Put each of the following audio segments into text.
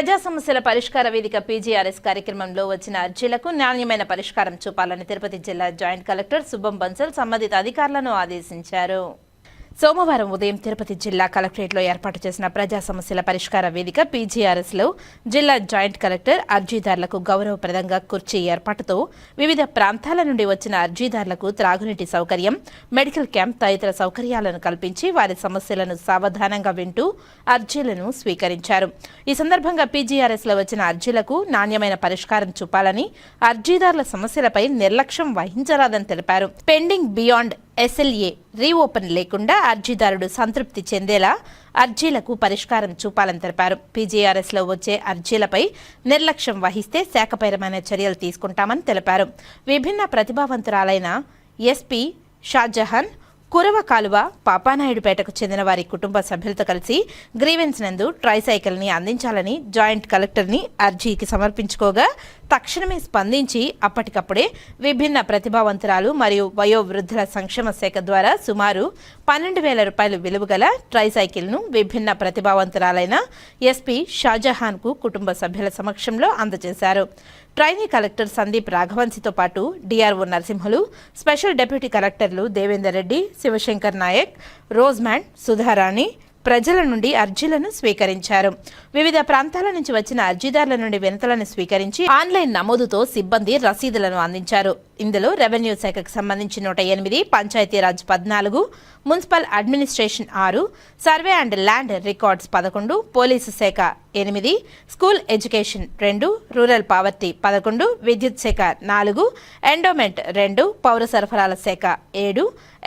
ప్రజా సమస్యల పరిష్కార వేదిక పీజీఆర్ఎస్ కార్యక్రమంలో వచ్చిన అర్జీలకు నాణ్యమైన పరిష్కారం చూపాలని తిరుపతి జిల్లా జాయింట్ కలెక్టర్ శుభం బన్సల్ సంబంధిత అధికారులను ఆదేశించారు. సోమవారం ఉదయం తిరుపతి జిల్లా కలెక్టరేట్లో ఏర్పాటు చేసిన ప్రజా సమస్యల పరిష్కార వేదిక పీజీఆర్ఎస్లో జిల్లా జాయింట్ కలెక్టర్ అర్జీదారులకు గౌరవప్రదంగా కుర్చీ ఏర్పాటుతో వివిధ ప్రాంతాల నుండి వచ్చిన అర్జీదారులకు త్రాగునీటి సౌకర్యం, మెడికల్ క్యాంప్ తదితర సౌకర్యాలను కల్పించి వారి సమస్యలను సావధానంగా వింటూ అర్జీలను స్వీకరించారు. ఈ సందర్భంగా పీజీఆర్ఎస్లో వచ్చిన అర్జీలకు నాణ్యమైన పరిష్కారం చూపాలని, అర్జీదారుల సమస్యలపై నిర్లక్ష్యం వహించరాదని తెలిపారు. పెండింగ్ బియాండ్ SLA రీఓపెన్ లేకుండా అర్జీదారుడు సంతృప్తి చెందేలా అర్జీలకు పరిష్కారం చూపాలని తెలిపారు. పీజీఆర్ఎస్లో వచ్చే అర్జీలపై నిర్లక్ష్యం వహిస్తే శాఖపరమైన చర్యలు తీసుకుంటామని తెలిపారు. విభిన్న ప్రతిభావంతురాలైన SP షాజహాన్, కురవ కాలువ, పాపానాయుడుపేటకు చెందిన వారి కుటుంబ సభ్యులతో కలిసి గ్రీవెన్స్ నందు ట్రైసైకిల్ ని అందించాలని జాయింట్ కలెక్టర్ని అర్జీకి సమర్పించుకోగా తక్షణమే స్పందించి అప్పటికప్పుడే విభిన్న ప్రతిభావంతురాలు మరియు వయోవృద్ధుల సంక్షేమ శాఖ ద్వారా సుమారు 12,000 రూపాయలు విలువగల ట్రైసైకిల్ను విభిన్న ప్రతిభావంతురాలైన SP షాజహాన్కు కుటుంబ సభ్యుల సమక్షంలో అందజేశారు. ట్రైనీ కలెక్టర్ సందీప్ రాఘవన్సితో పాటు DRO నరసింహులు, స్పెషల్ డిప్యూటీ కలెక్టర్లు దేవేందర్ రెడ్డి, శివశంకర్ నాయక్, రోజ్మ్యాన్, సుధారాణి ప్రజల నుండి అర్జీలను స్వీకరించారు. వివిధ ప్రాంతాల నుంచి వచ్చిన అర్జీదారుల నుండి వినతులను స్వీకరించి ఆన్లైన్ నమోదుతో సిబ్బంది రసీదులను అందించారు. ఇందులో రెవెన్యూ శాఖకు సంబంధించి 108, Panchayati Raj 14, municipal administration 6, survey and land records 11, police శాఖ 8, స్కూల్ ఎడ్యుకేషన్ 2, రూరల్ పావర్టీ 11, విద్యుత్ శాఖ 4, ఎండోమెంట్ 2, పౌర సరఫరాల శాఖ 7,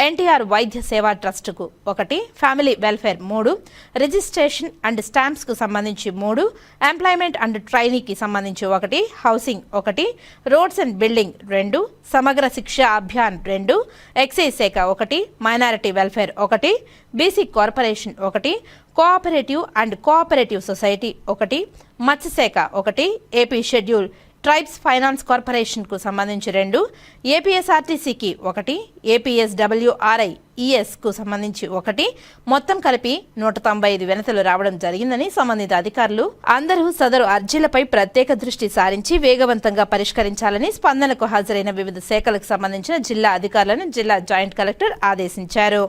NTR వైద్య సేవా ట్రస్టుకు 1, family welfare 3, registration and stamps కు సంబంధించి 3, ఎంప్లాయ్మెంట్ అండ్ ట్రైనీకి సంబంధించి 1, హౌసింగ్ 1, రోడ్స్ అండ్ బిల్డింగ్ 2, సమగ్ర శిక్ష అభియాన్ 2, ఎక్సైజ్ శాఖ 1, minority welfare 1, BC corporation 1, cooperative and cooperative society 1, మత్స్యశాఖ 1, AP schedule tribes finance corporation కు సంబంధించి 2, APSRTCకి 1, APSWRIES కు సంబంధించి 1, మొత్తం కలిపి 195 వినతులు రావడం జరిగిందని సంబంధిత అధికారులు అందరూ సదరు అర్జీలపై ప్రత్యేక దృష్టి సారించి వేగవంతంగా పరిష్కరించాలని స్పందనకు హాజరైన వివిధ శాఖలకు సంబంధించిన జిల్లా అధికారులను జిల్లా జాయింట్ కలెక్టర్ ఆదేశించారు.